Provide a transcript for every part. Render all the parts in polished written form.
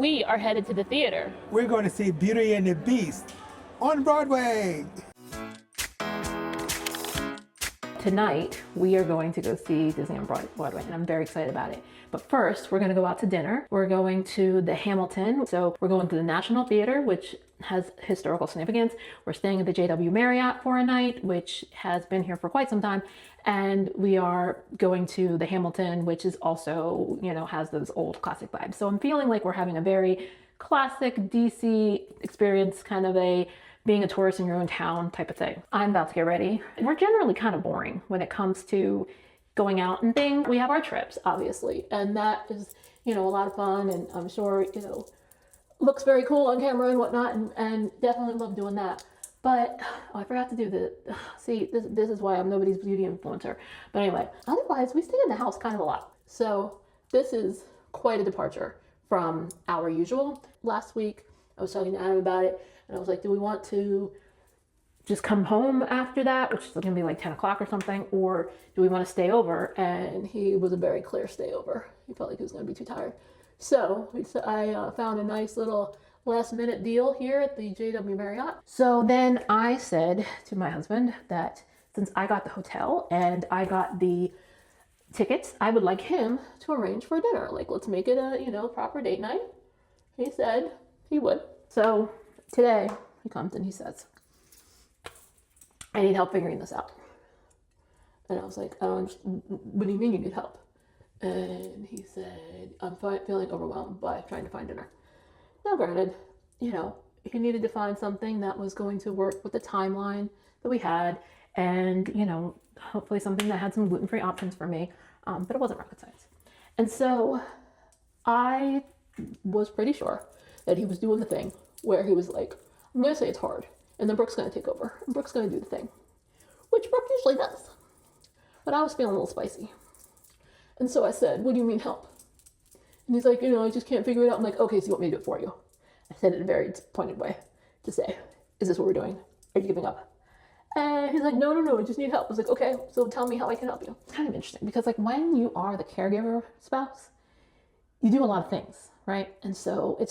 We are headed to the theater. We're going to see Beauty and the Beast on Broadway. Tonight, we are going to go see Disney on Broadway, and I'm very excited about it. But first, we're going to go out to dinner. We're going to the Hamilton. So we're going to the National Theater, which has historical significance. We're staying at the JW Marriott for a night, which has been here for quite some time. And we are going to the Hamilton, which is also, has those old classic vibes. So I'm feeling like we're having a very classic DC experience, kind of being a tourist in your own town type of thing. I'm about to get ready. We're generally kind of boring when it comes to going out and things. We have our trips, obviously, and that is, a lot of fun, and I'm sure, looks very cool on camera and whatnot, and definitely love doing that. But I forgot to do this is why I'm nobody's beauty influencer. But anyway, otherwise we stay in the house kind of a lot. So this is quite a departure from our usual. Last week I was talking to Aadam about it, and I was like, do we want to just come home after that, which is gonna be like 10 o'clock or something, or do we want to stay over? And he was a very clear stay over. He felt like he was gonna be too tired. So I found a nice little last minute deal here at the JW Marriott. So then I said to my husband that since I got the hotel and I got the tickets, I would like him to arrange for dinner. Like, let's make it a, proper date night. He said he would. So today he comes and he says, I need help figuring this out. And I was like, what do you mean you need help? And he said, I'm feeling overwhelmed by trying to find dinner. Now, granted, he needed to find something that was going to work with the timeline that we had, and, hopefully something that had some gluten-free options for me, but it wasn't rocket science. And so I was pretty sure that he was doing the thing where he was like, I'm going to say it's hard, and then Brooke's going to take over, and Brooke's going to do the thing, which Brooke usually does. But I was feeling a little spicy. And so I said, what do you mean help? And he's like, I just can't figure it out. I'm like, okay, so you want me to do it for you? I said it in a very pointed way to say, is this what we're doing? Are you giving up? And he's like, no, I just need help. I was like, okay, so tell me how I can help you. It's kind of interesting because when you are the caregiver spouse, you do a lot of things, right? And so it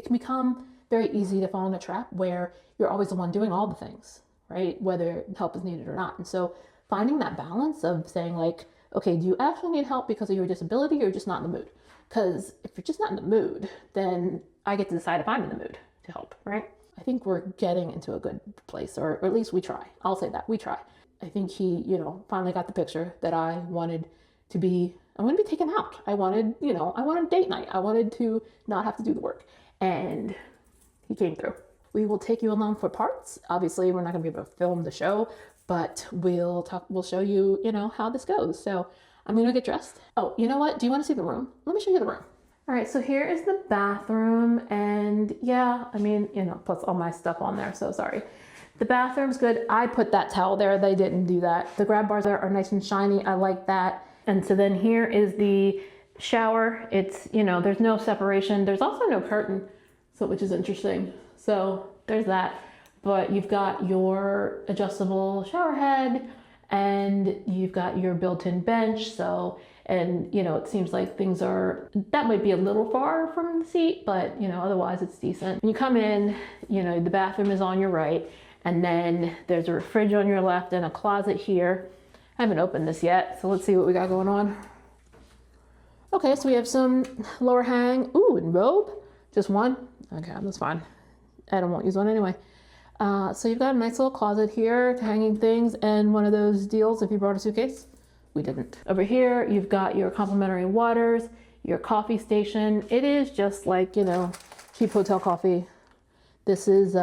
can become very easy to fall in a trap where you're always the one doing all the things, right? Whether help is needed or not. And so finding that balance of saying like, okay, do you actually need help because of your disability, or you're just not in the mood? Because if you're just not in the mood, then I get to decide if I'm in the mood to help, right? I think we're getting into a good place, or at least we try. I'll say that, we try. I think he, finally got the picture that I wanted to be taken out. I wanted date night. I wanted to not have to do the work. And he came through. We will take you along for parts. Obviously, we're not gonna be able to film the show, but we'll show you, how this goes. So I'm gonna get dressed. Oh, you know what? Do you want to see the room? Let me show you the room. All right, so here is the bathroom, and yeah, plus all my stuff on there, so sorry. The bathroom's good. I put that towel there. They didn't do that. The grab bars are nice and shiny. I like that. And so then here is the shower. It's, there's no separation. There's also no curtain, which is interesting. So there's that. But you've got your adjustable shower head, and you've got your built-in bench. And it seems like that might be a little far from the seat, but otherwise it's decent. When you come in, the bathroom is on your right, and then there's a fridge on your left and a closet here. I haven't opened this yet, so let's see what we got going on. Okay, so we have some lower hang. Ooh, and robe, just one. Okay, that's fine. I won't use one anyway. So you've got a nice little closet here to hanging things, and one of those deals if you brought a suitcase. We didn't. Over here, you've got your complimentary waters, your coffee station. It is just like, cheap hotel coffee. This is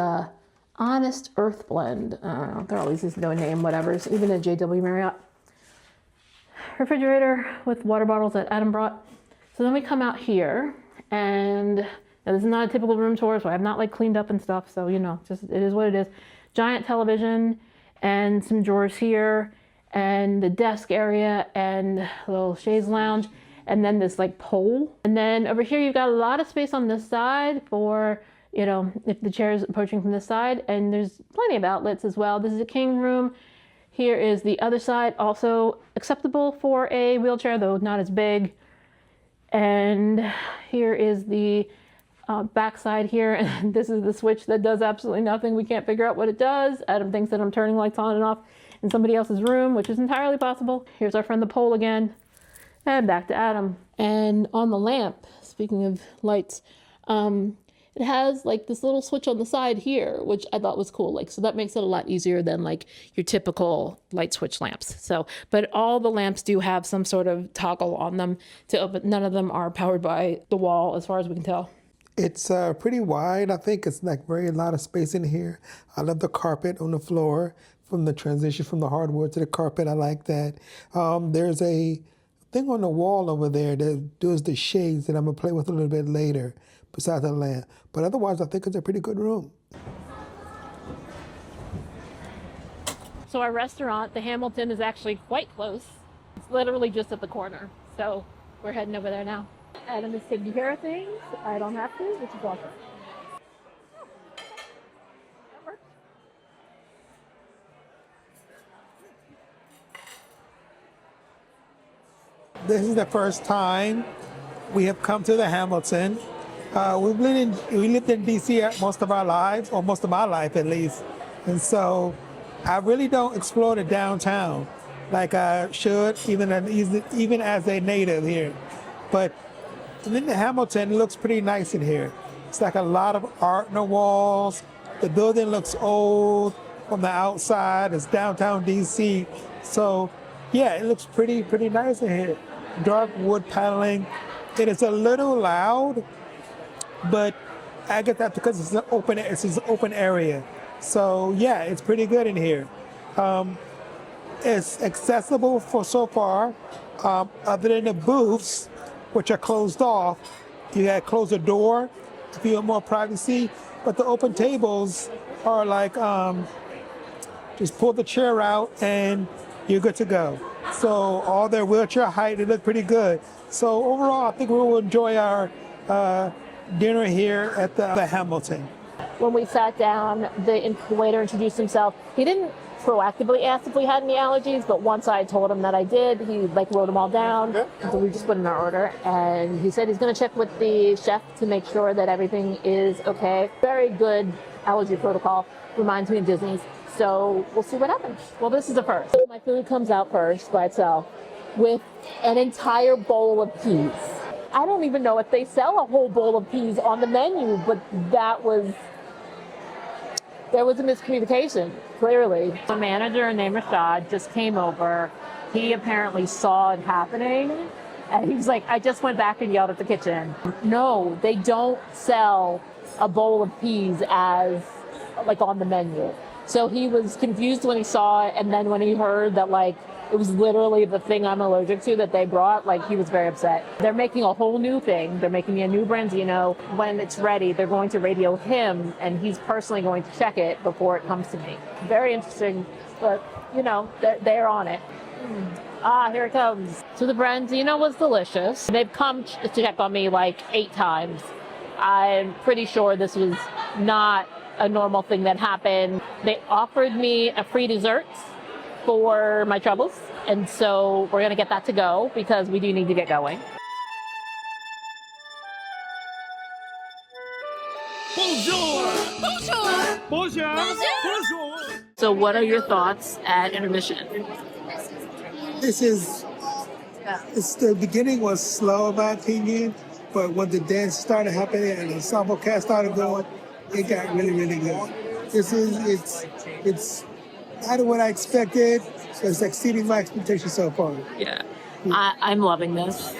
Honest Earth Blend. There are always these no name whatevers, even at JW Marriott. Refrigerator with water bottles that Aadam brought. So then we come out here, and now this is not a typical room tour, so I have not cleaned up and stuff. So, just it is what it is. Giant television and some drawers here, and the desk area and a little chaise lounge, and then this pole. And then over here, you've got a lot of space on this side for, if the chair is approaching from this side, and there's plenty of outlets as well. This is a king room. Here is the other side, also acceptable for a wheelchair, though not as big. And here is the backside here, and this is the switch that does absolutely nothing. We can't figure out what it does. Adam thinks that I'm turning lights on and off in somebody else's room, which is entirely possible. Here's our friend the pole again, and back to Adam. And on the lamp, speaking of lights, it has like this little switch on the side here, which I thought was cool. Like, so that makes it a lot easier than like your typical light switch lamps. So, but all the lamps do have some sort of toggle on them to open. None of them are powered by the wall, as far as we can tell. It's pretty wide. I think it's like a lot of space in here. I love the carpet on the floor, from the transition from the hardwood to the carpet. I like that. There's a thing on the wall over there that does the shades that I'm gonna play with a little bit later, besides the lamp. But otherwise, I think it's a pretty good room. So our restaurant, the Hamilton, is actually quite close. It's literally just at the corner. So we're heading over there now. Adam is taking care of things. I don't have to, which is awesome. This is the first time we have come to the Hamilton. We lived in DC most of our lives, or most of my life at least. And so I really don't explore the downtown like I should, even as a native here. But in the Hamilton, it looks pretty nice in here. It's like a lot of art on the walls. The building looks old from the outside. It's downtown DC. So yeah, it looks pretty nice in here. Dark wood paneling. It is a little loud, but I get that because it's an open area. So yeah, it's pretty good in here. It's accessible for so far, other than the booths, which are closed off. You gotta close the door if you want more privacy, but the open tables are like, just pull the chair out and you're good to go. So all their wheelchair height, they look pretty good. So overall, I think we will enjoy our dinner here at the Hamilton. When we sat down, the waiter introduced himself. He didn't proactively ask if we had any allergies, but once I told him that I did, he like wrote them all down. So we just put in our order, and he said he's going to check with the chef to make sure that everything is okay. Very good allergy protocol. Reminds me of Disney's. So we'll see what happens. Well, this is the first. My food comes out first by itself with an entire bowl of peas. I don't even know if they sell a whole bowl of peas on the menu, but there was a miscommunication, clearly. The manager named Rashad just came over. He apparently saw it happening, and he was like, I just went back and yelled at the kitchen. No, they don't sell a bowl of peas as like on the menu. So he was confused when he saw it, and then when he heard that like it was literally the thing I'm allergic to that they brought, like he was very upset. They're making a whole new thing. They're making me a new Branzino. When it's ready, they're going to radio him, and he's personally going to check it before it comes to me. Very interesting, but you know, they're on it. Here it comes. So the Branzino was delicious. They've come to check on me like 8 times. I'm pretty sure this was not a normal thing that happened. They offered me a free dessert for my troubles, and so we're going to get that to go because we do need to get going. Bonjour! Bonjour! Bonjour! Bonjour! So what are your thoughts at intermission? The beginning was slow in my opinion, but when the dance started happening and the ensemble cast started going, it got really good. It's not what I expected, so it's exceeding my expectations so far. Yeah, I'm loving this.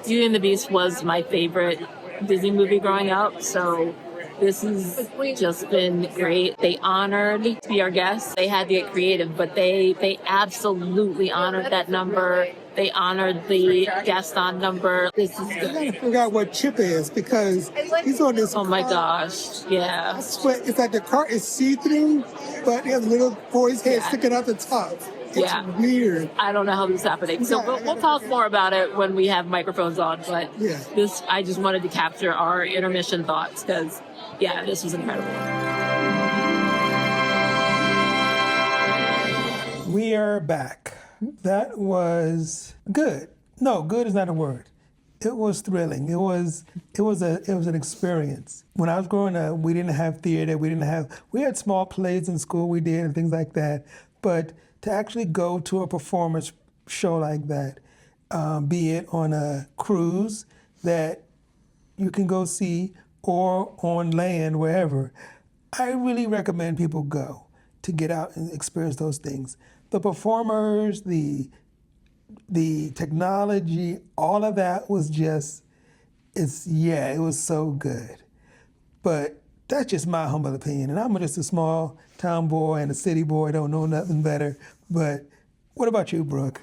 Beauty and the Beast was my favorite Disney movie growing up, so this has just been great. They honored to be our guests. They had to get creative, but they absolutely honored that number. They honored the guest on number. This is good. I gotta figure out what Chip is because he's on this. Oh my gosh, yeah. I swear, it's like the car is see-through, but he has a little boy's head sticking out the top. It's weird. I don't know how this is happening. So we'll talk more about it when we have microphones on. But I just wanted to capture our intermission thoughts because, this was incredible. We are back. That was good. No, good is not a word. It was thrilling. It was an experience. When I was growing up, we didn't have theater. We had small plays in school we did and things like that. But to actually go to a performance show like that, be it on a cruise that you can go see or on land, wherever, I really recommend people go to get out and experience those things. The performers, the technology, all of that was just, it was so good. But that's just my humble opinion. And I'm just a small town boy and a city boy, don't know nothing better. But what about you, Brooke?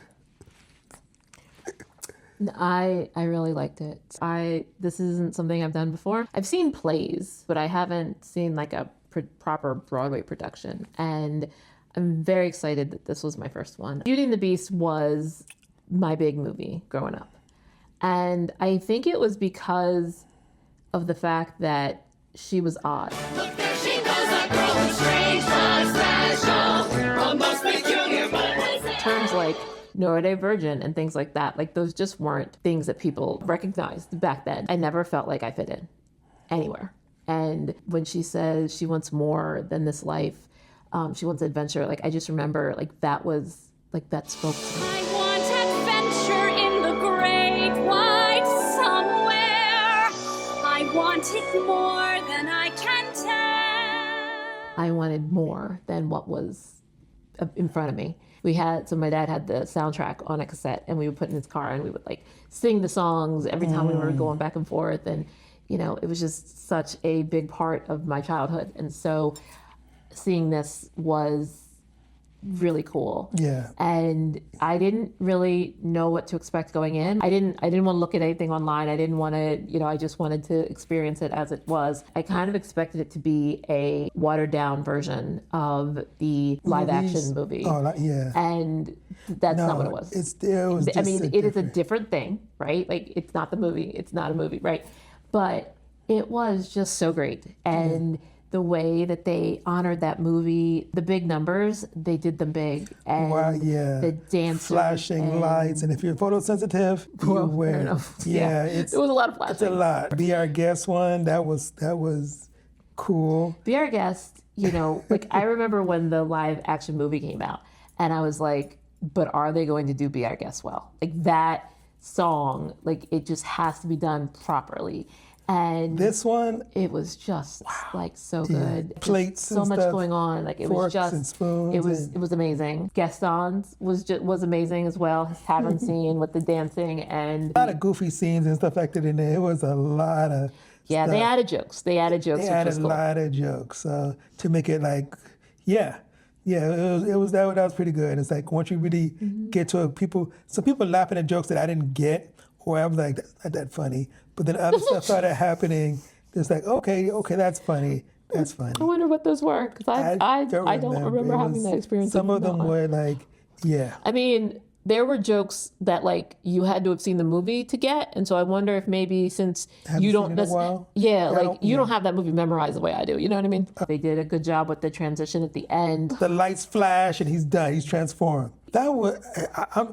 I really liked it. This isn't something I've done before. I've seen plays, but I haven't seen like a proper Broadway production. And I'm very excited that this was my first one. Beauty and the Beast was my big movie growing up. And I think it was because of the fact that she was odd. Look, there she goes, a girl who's strange, but special. A most peculiar, but Terms like neurodivergent and things like that, like those just weren't things that people recognized back then. I never felt like I fit in anywhere. And when she says she wants more than this life, she wants adventure, like I just remember like that spoke to me. I want adventure in the great wide somewhere. I want it more than I can tell. I wanted more than what was in front of me. So my dad had the soundtrack on a cassette and we would put it in his car and we would like sing the songs every time we were going back and forth. And, it was just such a big part of my childhood. And so seeing this was really cool. Yeah. And I didn't really know what to expect going in. I didn't want to look at anything online. I didn't want to, I just wanted to experience it as it was. I kind of expected it to be a watered down version of the live action movie. Oh, yeah. And that's not what it was. It is a different thing, right? Like it's not the movie. It's not a movie, right? But it was just so great. And the way that they honored that movie, the big numbers, they did them big. And the dancers. Flashing lights. And if you're photosensitive, you wear. Fair enough. Yeah, it was a lot of flashing. It's a lot. Be Our Guest one, that was cool. Be Our Guest, like I remember when the live action movie came out and I was like, but are they going to do Be Our Guest well? Like that song, like it just has to be done properly. And this one, it was just like so good. Plates, so much going on. Like it was just, and spoons. It was amazing. Gaston's was amazing as well. His tavern scene with the dancing and a lot of goofy scenes and stuff like that in there. It was a lot of stuff. They added jokes. They added a lot of jokes to make it like it was that was pretty good. It's like once you really get to some people laughing at jokes that I didn't get, or I was like, that's not that funny. But then other stuff started happening. It's like, okay, that's funny. That's funny. I wonder what those were, because I don't remember having that experience. Some of them were like, I mean, there were jokes that like you had to have seen the movie to get, and so I wonder if maybe since you don't, you don't have that movie memorized the way I do. You know what I mean? They did a good job with the transition at the end. The lights flash and he's done. He's transformed. That was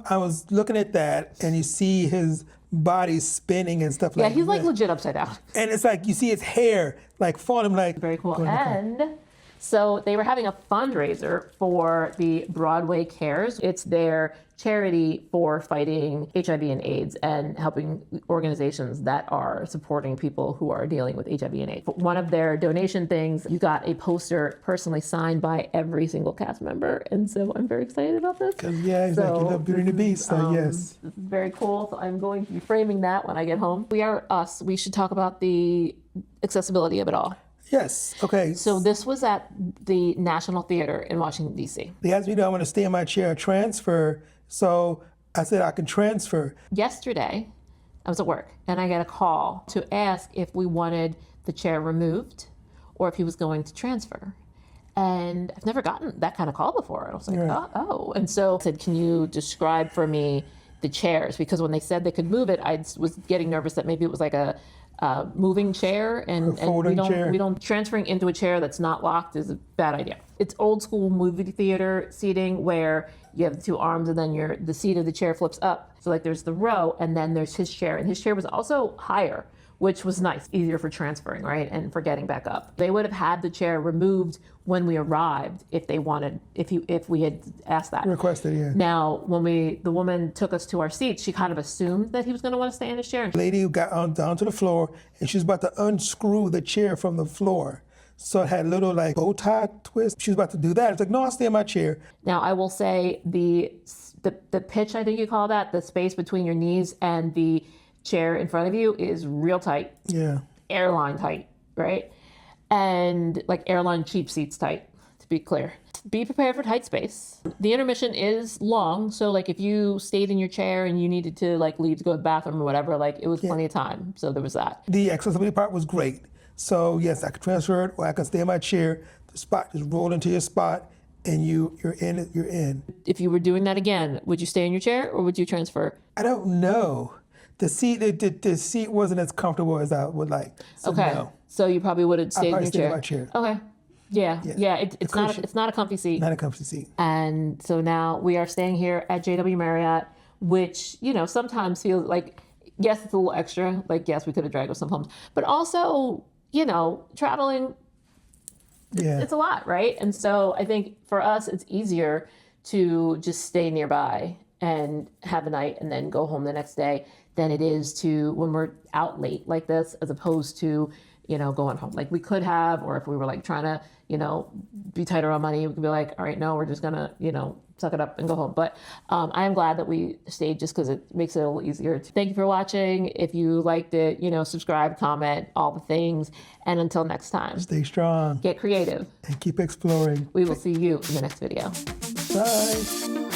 I was looking at that, and you see his body spinning and stuff like that. Yeah, he's like legit upside down. And it's like you see his hair like falling like. Very cool. And so they were having a fundraiser for the Broadway Cares. It's their charity for fighting HIV and AIDS and helping organizations that are supporting people who are dealing with HIV and AIDS. One of their donation things, you got a poster personally signed by every single cast member. And so I'm very excited about this. Exactly. You love Beauty and the Beast, so yes. This is very cool. So I'm going to be framing that when I get home. We are us. We should talk about the accessibility of it all. Yes. Okay. So this was at the National Theater in Washington, D.C. They asked me, do I want to stay in my chair or transfer? So I said I can transfer. Yesterday, I was at work and I got a call to ask if we wanted the chair removed or if he was going to transfer. And I've never gotten that kind of call before. I was like, oh. And so I said, can you describe for me the chairs? Because when they said they could move it, I was getting nervous that maybe it was like a moving chair, and folding chair. we don't transferring into a chair that's not locked is a bad idea. It's old school movie theater seating where you have the two arms and then the seat of the chair flips up. So like there's the row and then there's his chair, and his chair was also higher, which was nice, easier for transferring, right? And for getting back up. They would have had the chair removed when we arrived if they wanted, if we had asked that. Requested, yeah. Now, when the woman took us to our seats, she kind of assumed that he was gonna want to stay in his chair. Lady who got on down to the floor, and she was about to unscrew the chair from the floor. So it had a little like bow tie twist. She was about to do that. It's like, no, I'll stay in my chair. Now, I will say the pitch, I think you call that, the space between your knees and the chair in front of you is real tight. Yeah. Airline tight, right? And like airline cheap seats tight, to be clear. Be prepared for tight space. The intermission is long, so like if you stayed in your chair and you needed to like leave to go to the bathroom or whatever, like it was plenty of time. So there was that. The accessibility part was great. So yes, I could transfer it, or I could stay in my chair. The spot just roll into your spot, and you're in. You're in. If you were doing that again, would you stay in your chair or would you transfer? I don't know. The seat wasn't as comfortable as I would like. So Okay. No. So you probably would have stayed in your stayed in chair. my chair. Okay. Yeah. It's not a comfy seat. Not a comfy seat. And so now we are staying here at JW Marriott, which, sometimes feels like, yes, it's a little extra. Like, yes, we could have dragged us some homes, but also, traveling, Yeah. it's a lot, right? And so I think for us, it's easier to just stay nearby and have a night and then go home the next day than it is to when we're out late like this, as opposed to, going home. Like we could have, or if we were like trying to, be tighter on money, we could be like, all right, no, we're just gonna, suck it up and go home. But I am glad that we stayed just because it makes it a little easier. Thank you for watching. If you liked it, subscribe, comment, all the things. And until next time, Stay strong get creative. and keep exploring. We will see you in the next video. Bye.